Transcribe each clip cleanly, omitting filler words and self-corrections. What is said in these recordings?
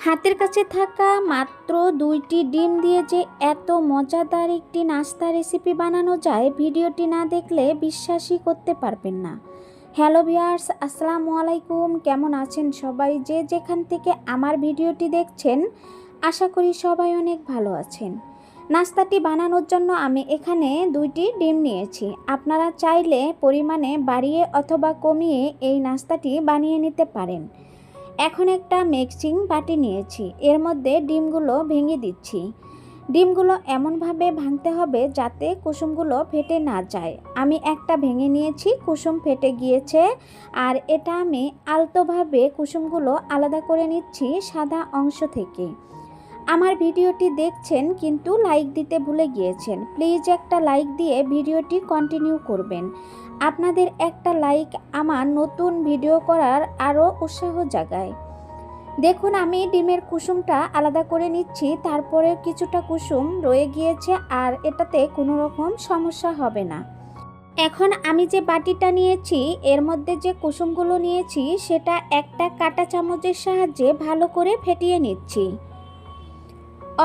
হাতের কাছে থাকা মাত্র 2টি ডিম দিয়ে যে এত মজাদার একটি নাস্তা রেসিপি বানানো যায়, ভিডিওটি না দেখলে বিশ্বাসই করতে পারবেন না। হ্যালো ভিউয়ার্স, আসসালামু আলাইকুম। কেমন আছেন সবাই? যে যেখান থেকে আমার ভিডিওটি দেখছেন, আশা করি সবাই অনেক ভালো আছেন। নাস্তাটি বানানোর জন্য আমি এখানে 2টি ডিম নিয়েছি। আপনারা চাইলে পরিমাণে বাড়িয়ে অথবা কমিয়ে এই নাস্তাটি বানিয়ে নিতে পারেন। এখন একটা মিক্সিং বাটি নিয়েছি, এর মধ্যে ডিমগুলো ভেঙে দিচ্ছি। ডিমগুলো এমনভাবে ভাঙতে হবে যাতে কুসুমগুলো ফেটে না যায়। আমি একটা ভেঙে নিয়েছি, কুসুম ফেটে গিয়েছে, আর এটা আমি আলতোভাবে কুসুমগুলো আলাদা করে নিচ্ছি সাদা অংশ থেকে। আমার ভিডিওটি দেখছেন কিন্তু লাইক দিতে ভুলে গিয়েছেন। প্লিজ একটা লাইক দিয়ে ভিডিওটি কন্টিনিউ করবেন। আপনাদের একটা লাইক আমার নতুন ভিডিও করার আরও উৎসাহ জাগায়। দেখুন, আমি ডিমের কুসুমটা আলাদা করে নিচ্ছি, তারপরে কিছুটা কুসুম রয়ে গিয়েছে, আর এটাতে কোনো রকম সমস্যা হবে না। এখন আমি যে বাটিটা নিয়েছি, এর মধ্যে যে কুসুমগুলো নিয়েছি সেটা একটা কাঁটা চামচের সাহায্যে ভালো করে ফেটিয়ে নিচ্ছি।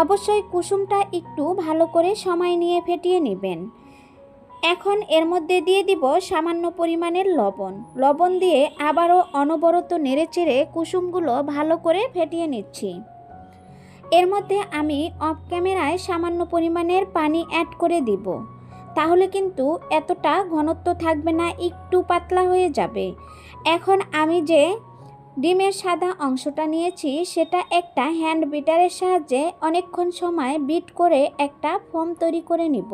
অবশ্যই কুসুমটা একটু ভালো করে সময় নিয়ে ফেটিয়ে নেবেন। এখন এর মধ্যে দিয়ে দিব সামান্য পরিমাণের লবণ দিয়ে আবারও অনবরত নেড়েচেড়ে কুসুমগুলো ভালো করে ফেটিয়ে নিচ্ছি। এর মধ্যে আমি অফ ক্যামেরায় সামান্য পরিমাণের পানি অ্যাড করে দিব, তাহলে কিন্তু এতটা ঘনত্ব থাকবে না, একটু পাতলা হয়ে যাবে। এখন আমি যে ডিমের সাদা অংশটা নিয়েছি সেটা একটা হ্যান্ড বিটারের সাহায্যে অনেকক্ষণ সময় বিট করে একটা ফোম তৈরি করে নিব।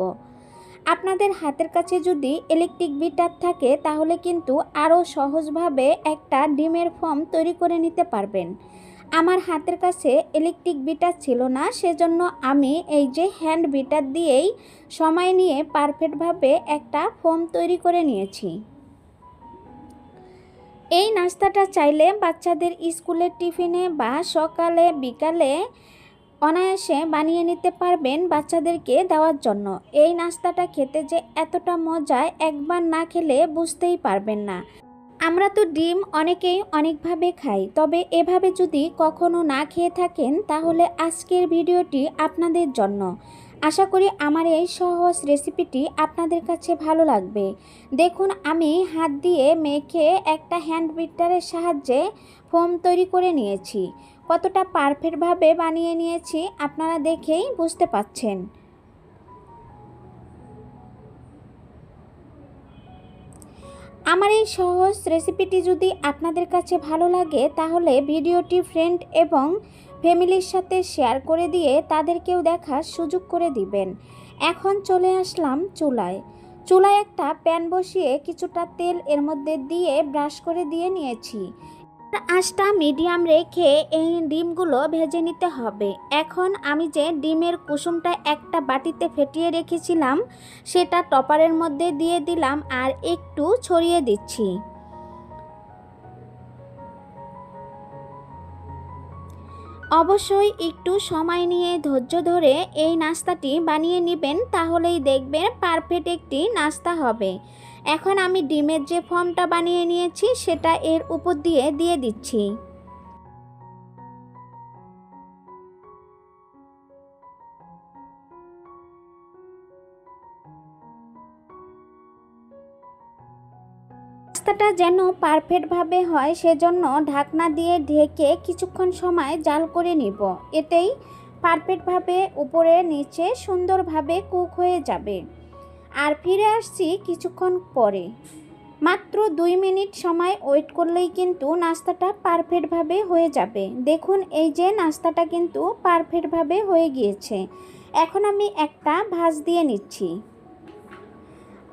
আপনাদের হাতের কাছে যদি ইলেকট্রিক বিটার থাকে তাহলে কিন্তু আরও সহজভাবে একটা ডিমের ফোম তৈরি করে নিতে পারবেন। আমার হাতের কাছে ইলেকট্রিক বিটার ছিল না, সেজন্য আমি এই যে হ্যান্ড বিটার দিয়েই সময় নিয়ে পারফেক্টভাবে একটা ফোম তৈরি করে নিয়েছি। এই নাস্তাটা চাইলে বাচ্চাদের স্কুলের টিফিনে বা সকালে বিকালে অনায়াসে বানিয়ে নিতে পারবেন বাচ্চাদেরকে দেওয়ার জন্য। এই নাস্তাটা খেতে যে এতটা মজা, একবার না খেলে বুঝতেই পারবেন না। আমরা তো ডিম অনেকেই অনেকভাবে খাই, তবে এভাবে যদি কখনো না খেয়ে থাকেন তাহলে আজকের ভিডিওটি আপনাদের জন্য। আশা করি আমার এই সহজ রেসিপিটি আপনাদের কাছে ভালো লাগবে। দেখুন, আমি হাত দিয়ে মেখে একটা হ্যান্ড বিটারের সাহায্যে ফোম তৈরি করে নিয়েছি। কতটা পারফেক্টভাবে বানিয়ে নিয়েছি আপনারা দেখেই বুঝতে পাচ্ছেন। আমার এই সহজ রেসিপিটি যদি আপনাদের কাছে ভালো লাগে তাহলে ভিডিওটি ফ্রেন্ড এবং ফ্যামিলির সাথে শেয়ার করে দিয়ে তাদেরকেও দেখার সুযোগ করে দিবেন। এখন চলে আসলাম চুলায় একটা প্যান বসিয়ে কিছুটা তেল এর মধ্যে দিয়ে ব্রাশ করে দিয়ে নিয়েছি। আঁচটা মিডিয়াম রেখে এই ডিমগুলো ভেজে নিতে হবে। এখন আমি যে ডিমের কুসুমটা একটা বাটিতে ফেটিয়ে রেখেছিলাম সেটা টপারের মধ্যে দিয়ে দিলাম আর একটু ছড়িয়ে দিচ্ছি। অবশ্যই একটু সময় নিয়ে ধৈর্য ধরে এই নাস্তাটি বানিয়ে নেবেন, তাহলেই দেখবেন পারফেক্ট একটি নাস্তা হবে। এখন আমি ডিমের যে ফর্মটা বানিয়ে নিয়েছি সেটা এর উপর দিয়ে দিচ্ছি। নাস্তাটা যেন পারফেক্টভাবে হয় সেজন্য ঢাকনা দিয়ে ঢেকে কিছুক্ষণ সময় জাল করে নিব। এতেই পারফেক্টভাবে উপরে নিচে সুন্দরভাবে কুক হয়ে যাবে। আর ফিরে আসছি কিছুক্ষণ পরে। মাত্র 2 মিনিট সময় ওয়েট করলেই কিন্তু নাস্তাটা পারফেক্টভাবে হয়ে যাবে। দেখুন, এই যে নাস্তাটা কিন্তু পারফেক্টভাবে হয়ে গিয়েছে। এখন আমি একটা ভাঁজ দিয়ে নিচ্ছি।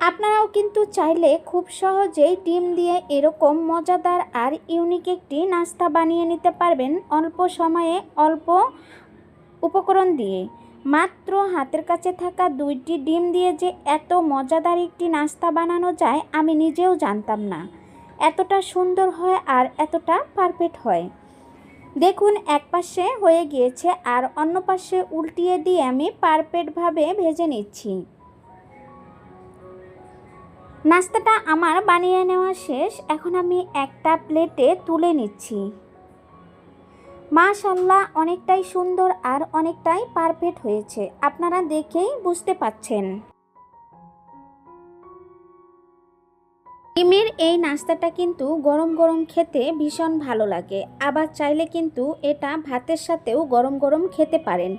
আপনারাও কিন্তু চাইলে খুব সহজেই ডিম দিয়ে এরকম মজাদার আর ইউনিক একটি নাস্তা বানিয়ে নিতে পারবেন অল্প সময়ে অল্প উপকরণ দিয়ে। মাত্র হাতের কাছে থাকা 2টি ডিম দিয়ে যে এত মজাদার একটি নাস্তা বানানো যায় আমি নিজেও জানতাম না। এতটা সুন্দর হয় আর এতটা পারফেক্ট হয়। দেখুন, এক পাশে হয়ে গিয়েছে আর অন্য পাশে উল্টিয়ে দিয়ে আমি পারফেক্টভাবে ভেজে নিচ্ছি। নাস্তাটা আমার বানিয়ে নেওয়া শেষ। এখন আমি একটা প্লেটে তুলে নিচ্ছি। মাশাআল্লাহ, অনেকটাই সুন্দর আর অনেকটাই পারফেক্ট হয়েছে, আপনারা দেখেই বুঝতে পাচ্ছেন। ডিমের এই নাস্তাটা কিন্তু গরম গরম খেতে ভীষণ ভালো লাগে, আবার চাইলে কিন্তু এটা ভাতের সাথেও গরম গরম খেতে পারেন।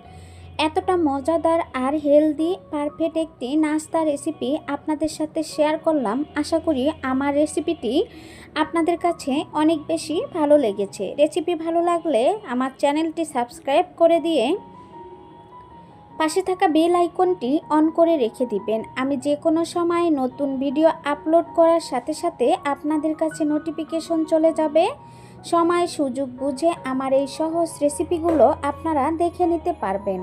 এতটা মজাদার আর হেলদি পারফেক্ট একটি নাস্তা রেসিপি আপনাদের সাথে শেয়ার করলাম। আশা করি আমার রেসিপিটি আপনাদের কাছে অনেক বেশি ভালো লেগেছে। রেসিপি ভালো লাগলে আমার চ্যানেলটি সাবস্ক্রাইব করে দিয়ে পাশে থাকা বেল আইকনটি অন করে রেখে দিবেন। আমি যে কোনো সময় নতুন ভিডিও আপলোড করার সাথে সাথে আপনাদের কাছে নোটিফিকেশন চলে যাবে। সময় সুযোগ বুঝে আমার এই সহজ রেসিপিগুলো আপনারা দেখে নিতে পারবেন।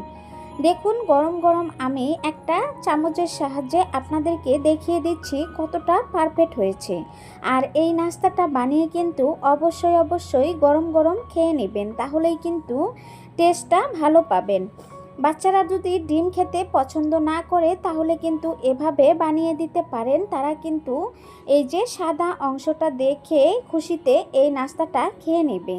দেখুন, গরম গরম আমি একটা চামচের সাহায্যে আপনাদেরকে দেখিয়ে দিচ্ছি কতটা পারফেক্ট হয়েছে। আর এই নাস্তাটা বানিয়ে কিন্তু অবশ্যই গরম গরম খেয়ে নেবেন, তাহলেই কিন্তু টেস্টটা ভালো পাবেন। বাচ্চারা যদি ডিম খেতে পছন্দ না করে তাহলে কিন্তু এভাবে বানিয়ে দিতে পারেন, তারা কিন্তু এই যে সাদা অংশটা দেখে খুশিতে এই নাস্তাটা খেয়ে নেবে।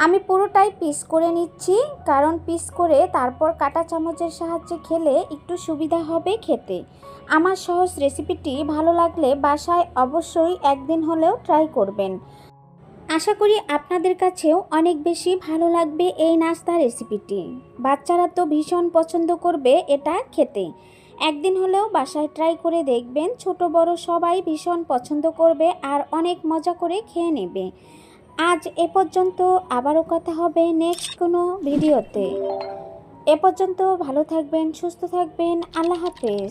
আমি পুরোটাই পিস করে নিচ্ছি, কারণ পিস করে তারপর কাঁটা চামচের সাহায্যে খেলে একটু সুবিধা হবে খেতে। আমার সহজ রেসিপিটি ভালো লাগলে বাসায় অবশ্যই একদিন হলেও ট্রাই করবেন। আশা করি আপনাদের কাছেও অনেক বেশি ভালো লাগবে এই নাস্তা রেসিপিটি। বাচ্চারা তো ভীষণ পছন্দ করবে এটা খেতে। একদিন হলেও বাসায় ট্রাই করে দেখবেন, ছোট বড় সবাই ভীষণ পছন্দ করবে আর অনেক মজা করে খেয়ে নেবে। আজ এ পর্যন্ত, আবারও কথা হবে নেক্সট কোনো ভিডিওতে। এ পর্যন্ত ভালো থাকবেন, সুস্থ থাকবেন, আল্লাহ হাফেজ।